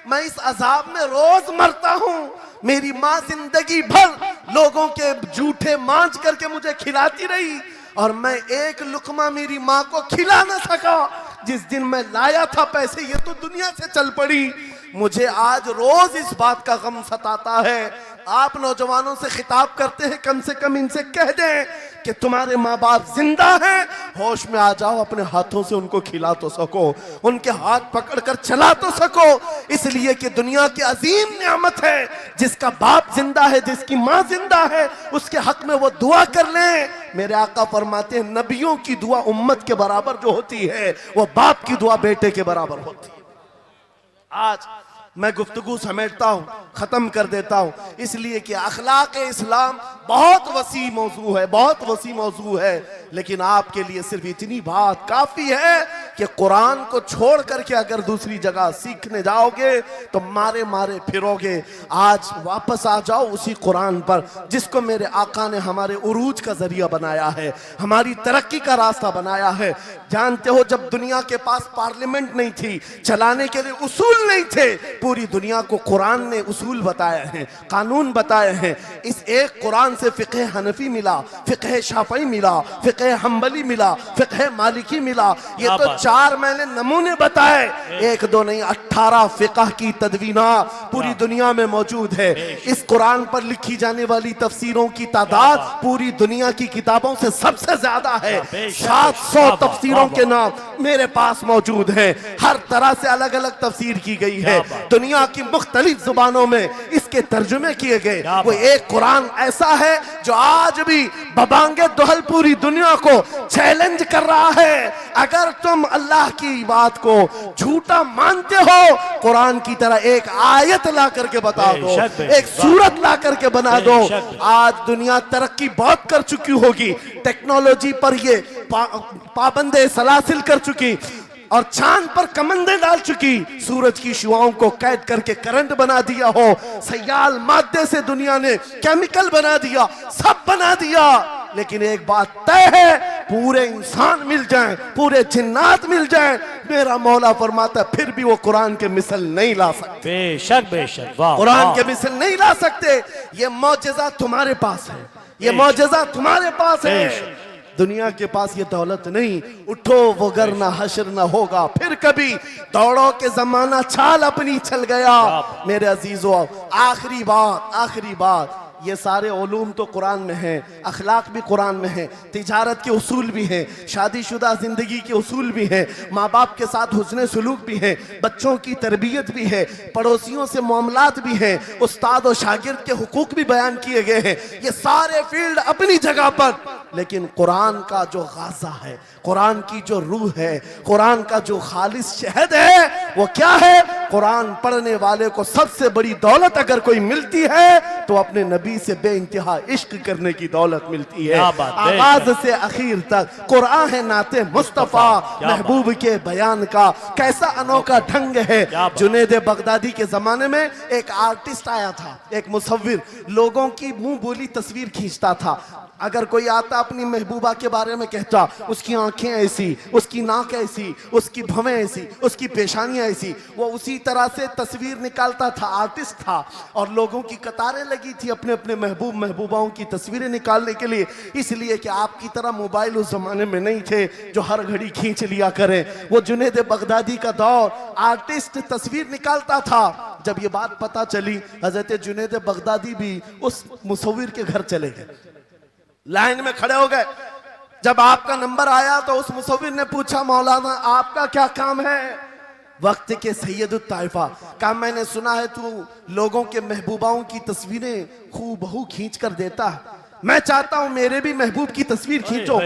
मैं इस अजाब में रोज मरता हूँ। मेरी माँ जिंदगी भर लोगों के जूठे मांझ करके मुझे खिलाती रही और मैं एक लुकमा मेरी माँ को खिला न सका। जिस दिन मैं लाया था पैसे, ये तो दुनिया से चल पड़ी। मुझे आज रोज इस बात का गम सताता है। आप नौजवानों से खिताब करते हैं, कम से कम इनसे कह दें कि तुम्हारे माँ बाप जिंदा हैं, होश में आ जाओ, अपने हाथों से उनको खिला तो सको, उनके हाथ पकड़कर चला तो सको। इसलिए कि दुनिया की अजीम नियामत है, जिसका बाप जिंदा है, जिसकी माँ जिंदा है, उसके हक में वो दुआ कर लें। मेरे आका फरमाते हैं नबियों की दुआ उम्मत के बराबर जो होती है, वो बाप की दुआ बेटे के बराबर होती है। आज मैं गुफ्तगू समेटता हूँ, ख़त्म कर देता हूँ, इसलिए कि अखलाक इस्लाम बहुत वसी मौजू है, बहुत वसी मौजू है। लेकिन आपके लिए सिर्फ इतनी बात काफ़ी है कि कुरान को छोड़ करके अगर दूसरी जगह सीखने जाओगे तो मारे मारे फिरोगे। आज वापस आ जाओ उसी कुरान पर जिसको मेरे आका ने हमारे उरूज का जरिया बनाया है, हमारी तरक्की का रास्ता बनाया है। जानते हो जब दुनिया के पास पार्लियामेंट नहीं थी, चलाने के लिए उसूल नहीं थे, पूरी दुनिया को कुरान ने उसूल बताए हैं, कानून बताए हैं। इस एक कुरान से फ़िक़्ह हनफी मिला, फ़िक़्ह शाफ़ई मिला, फ़िक़्ह हम्बली मिला, फ़िक़्ह मालिकी मिला। ये तो 4 मैंने नमूने बताए, 1-2 नहीं 18 फ़िक़्ह की तदवीना पूरी दुनिया में मौजूद है। इस कुरान पर लिखी जाने वाली तफसीरों की तादाद पूरी दुनिया की किताबों से सबसे ज्यादा है। 700 तफसीरों के नाम मेरे पास मौजूद हैं। हर तरह से अलग अलग तफसीर की गई है, दुनिया की मुख्तलिफ जुबानों में इसके तर्जुमे किए गए। वो एक कुरान ऐसा है जो आज भी बबांगे दुहल पूरी दुनिया को चैलेंज कर रहा है। अगर तुम अल्लाह की बात को झूठा मानते हो, कुरान की तरह एक आयत ला करके बता दो, एक सूरत ला करके बना दो। आज दुनिया तरक्की बहुत कर चुकी होगी, टेक्नोलॉजी पर ये पाबंदे सलासिल कर चुकी और चांद पर कमंदे डाल चुकी, सूरज की शुआओं को कैद करके करंट बना दिया हो, सयाल मादे से दुनिया ने केमिकल बना दिया, सब बना दिया। लेकिन एक बात तय है, पूरे इंसान मिल जाएं, पूरे जिन्नात मिल जाएं, मेरा मौला फरमाता फिर भी वो कुरान के मिसल नहीं ला सकते। बेशक बेशक, वाह, कुरान के मिसल नहीं ला सकते। ये मौजज़ा तुम्हारे पास है, ये मौजज़ा तुम्हारे पास है, दुनिया के पास ये दौलत नहीं। उठो वगरना हश्र न होगा फिर कभी, दौड़ो के जमाना छाल अपनी चल गया। मेरे अजीजों, आखिरी बात, ये सारे उलूम तो कुरान में हैं, अखलाक भी कुरान में है, तिजारत के उसूल भी हैं, शादीशुदा जिंदगी के उसूल भी हैं, माँ बाप के साथ हुस्न सलूक भी है, बच्चों की तरबियत भी है, पड़ोसियों से मामलात भी हैं, उस्ताद और शागिर्द के हुकूक भी बयान किए गए हैं। ये सारे फील्ड अपनी जगह पर, लेकिन कुरान का जो गाज़ा है, कुरान की जो रूह है, कुरान का जो खालिस शहद है, वो क्या है? कुरान पढ़ने वाले को सबसे बड़ी दौलत अगर कोई मिलती है तो अपने नबी से बेइंतहा इश्क करने की दौलत मिलती है। आगाज से आखिर तक कुरान है नाते मुस्तफा, महबूब के बयान का कैसा अनोखा ढंग है। जुनैद बगदादी के जमाने में एक आर्टिस्ट आया था, एक मुसव्विर, लोगों की मुंह बोली तस्वीर खींचता था। अगर कोई आता अपनी महबूबा के बारे में कहता, उसकी आंखें ऐसी, उसकी नाक ऐसी, उसकी भवें ऐसी, उसकी पेशानियां ऐसी, वो उसी तरह से तस्वीर निकालता था। आर्टिस्ट था और लोगों की कतारें लगी थी अपने अपने महबूबाओं की तस्वीरें निकालने के लिए। इसलिए कि आपकी तरह मोबाइल उस जमाने में नहीं थे जो हर घड़ी खींच लिया करें। वो जुनैद बगदादी का दौर, आर्टिस्ट तस्वीर निकालता था। जब ये बात पता चली, हजरत जुनैद बगदादी भी उस मुसव्विर के घर चले गए, लाइन में खड़े हो गए। जब आपका नंबर आया तो उस मुसव्विर ने पूछा, मौलाना आपका क्या काम है? वक्त के सैयदुत ताइफा का मैंने सुना है तू लोगों के महबूबाओं की तस्वीरें खूबहू खींच कर देता है, मैं चाहता हूं मेरे भी महबूब की तस्वीर खींचो।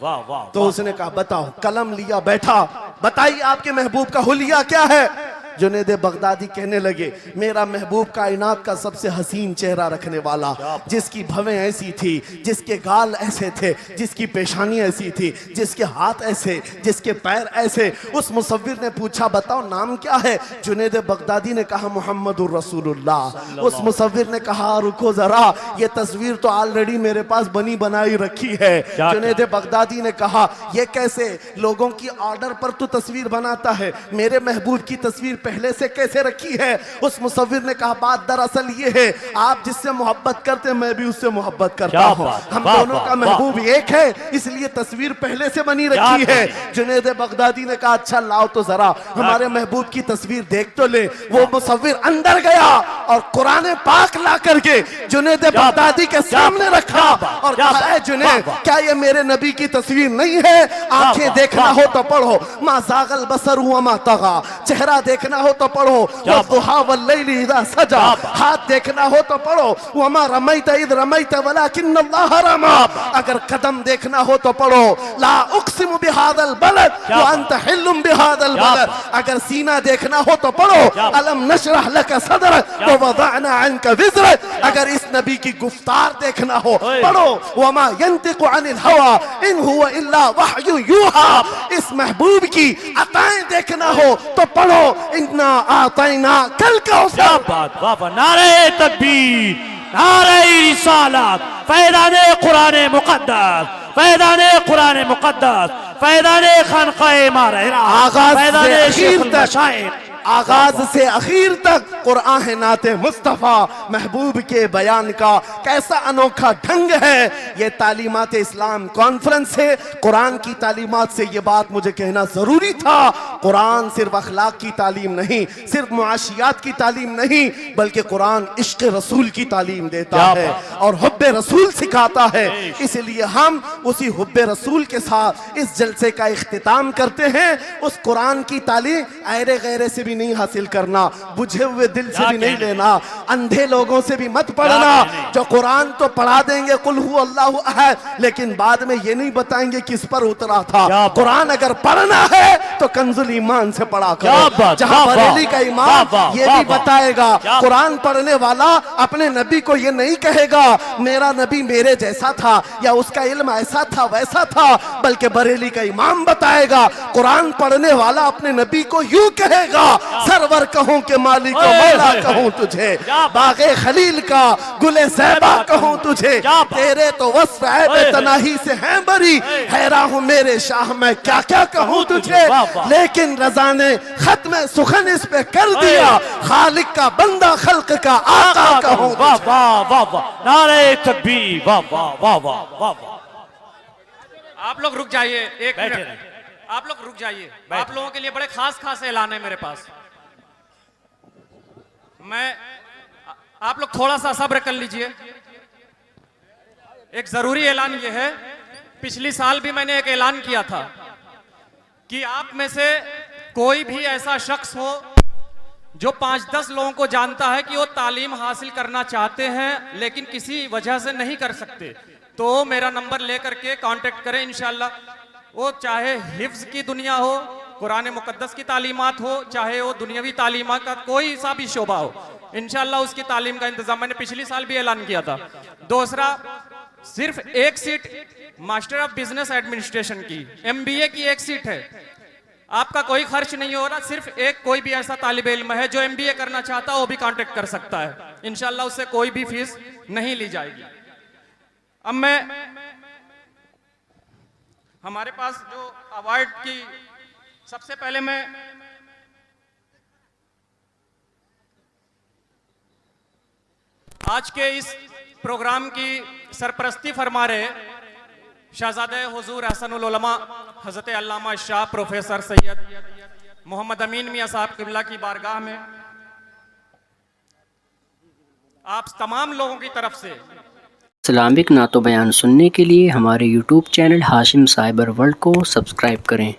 वाह वाह। तो उसने कहा बताओ, कलम लिया बैठा, बताइए आपके महबूब का हुलिया क्या है? जुनैद बगदादी कहने लगे, मेरा महबूब कायनात का सबसे हसीन चेहरा रखने वाला, जिसकी भवें ऐसी थी, जिसके गाल ऐसे थे, जिसकी पेशानी ऐसी थी, जिसके हाथ ऐसे, जिसके पैर ऐसे। उस मुसव्विर ने पूछा बताओ नाम क्या है? जुनैद बगदादी ने कहा मोहम्मदुर रसूलुल्लाह। उस मुसव्विर ने कहा रुको जरा, ये तस्वीर तो ऑलरेडी मेरे पास बनी बनाई रखी है। जुनैद बगदादी ने कहा ये कैसे, लोगों की ऑर्डर पर तू तस्वीर बनाता है, मेरे महबूब की तस्वीर पहले से कैसे रखी है? उस मुसव्विर ने कहा बात दरअसल ये है, आप जिससे मोहब्बत करते मैं भी उससे मोहब्बत करता हूँ, हम दोनों का महबूब एक है, इसलिए तस्वीर पहले से बनी रखी है। जुनैद बगदादी ने कहा अच्छा लाओ तो जरा हमारे महबूब की तस्वीर देख तो ले। वो मुसव्विर अंदर गया और कुरान पाक ला करके जुनैद बगदादी के सामने रखा और कहा जुनैद क्या ये मेरे नबी की तस्वीर नहीं है? आंखें देखना हो तो पढ़ो, मा ज़ागल बसर हुआ मा तगा, चेहरा देखना हो तो पढ़ो, वद्दुहा वल्लैलि इज़ा सजा, हाथ देखना हो तो पढ़ो, वमा रमैत इज़ रमैत वलाकिन्नल्लाह रमा, अगर कदम देखना हो तो पढ़ो, ला उक़सिमु बिहादल बलद व अंत हिल्लुम बिहादल बलद, अगर सीना देखना हो तो पढ़ो, अलम नशरह लक सदरक व वदअना अन्का विज़रक, अगर इस नबी की गुफ्तार देखना हो पढ़ो, वमा यंतिकु अनिल हवा इन हुवा इल्ला वहयु यूहा, इस महबूब की अताएं देखना हो तो पढ़ो, इन्ना आतैना कल कौसर। बाबा नारे तकबीर, नारे रिसालत, फैज़ाने कुरान मुक़द्दस, फैज़ाने कुरान मुक़द्दस, फैज़ाने खानक़ाह इमारत, आगाज़ से आखिर तक, आगाज से आखिर तक कुरान है नाते मुस्तफ़ा, महबूब के बयान का कैसा अनोखा ढंग है। ये तालीमात इस्लाम कॉन्फ्रेंस है, कुरान की तालीमात से ये बात मुझे कहना जरूरी था। कुरान सिर्फ अखलाक की तालीम नहीं, सिर्फ मुआशियात की तालीम नहीं, बल्कि कुरान इश्क रसूल की तालीम देता है और हुब्बे रसूल सिखाता है। इसलिए हम उसी हुब्बे रसूल के साथ इस जलसे का इख्तिताम करते हैं। उस कुरान की तालीम ऐरे गैरे से भी नहीं हासिल करना, बुझे हुए दिल से भी नहीं लेना, अंधे लोगों से भी मत पढ़ना जो कुरान तो पढ़ा देंगे कुल हु अल्लाहु अहद, लेकिन बाद में ये नहीं बताएंगे किस पर उतरा था। कुरान अगर पढ़ना है तो कंजुल ईमान से पढ़ा करो, जहां बरेली का इमाम ये भी बताएगा, कुरान पढ़ने वाला अपने नबी को ये नहीं कहेगा मेरा नबी मेरे जैसा था या उसका इल्म ऐसा था वैसा था, बल्कि बरेली का इमाम बताएगा कुरान पढ़ने वाला अपने नबी को यूं कहेगा सरवर कहूं के मालिक को मौला कहूं तुझे, बागे खलील का गुले ज़ैबा कहूं तुझे, तेरे तो वस्फ़ ऐब तनाही से हैं बरी, हैरान हूं मेरे शाह मैं क्या क्या कहूं तुझे, लेकिन रज़ा ने खत्म सुखन इस पे कर दिया, खालिक का बंदा खल्क का आका कहूं। वाह वाह वाह वाह, नारे तकबीर, वाह वाह वाह वाह वाह वाह। आप लोग रुक जाइए एक मिनट, आप लोग रुक जाइए, आप लोगों के लिए बड़े खास ऐलान है मेरे पास। आप लोग थोड़ा सा सब्र कर लीजिए। एक जरूरी ऐलान ये है, पिछली साल भी मैंने एक ऐलान किया था कि आप में से कोई भी ऐसा शख्स हो जो 5-10 लोगों को जानता है कि वो तालीम हासिल करना चाहते हैं लेकिन किसी वजह से नहीं कर सकते, तो मेरा नंबर लेकर के कांटेक्ट करें। इंशाल्लाह वो चाहे हिफ्ज की दुनिया हो, कुरान मुकद्दस की तालीमात हो, चाहे वो दुनियावी तालीमात का कोई सा भी शोबा हो, इंशाल्लाह उसकी तालीम का इंतजाम मैंने पिछली साल भी ऐलान किया था। दूसरा, सिर्फ एक seat master of business administration की, MBA की एक सीट है, आपका कोई खर्च नहीं हो रहा, सिर्फ एक कोई भी ऐसा तालिब इल्म है जो MBA करना चाहता है वो भी कांटेक्ट कर सकता है, इंशाल्लाह उससे कोई भी फीस नहीं ली जाएगी। अब मैं हमारे पास जो अवार्ड की, सबसे पहले मैं आज के इस प्रोग्राम की सरपरस्ती फरमा रहे शहजादे हुजूर हसनुल उलमा हजरत अल्लामा शाह प्रोफेसर सैयद मोहम्मद अमीन मियां साहब किबला की बारगाह में आप तमाम लोगों की तरफ से इस्लामिक नातो बयान सुनने के लिए हमारे YouTube channel Hashim cyber world को सब्सक्राइब करें।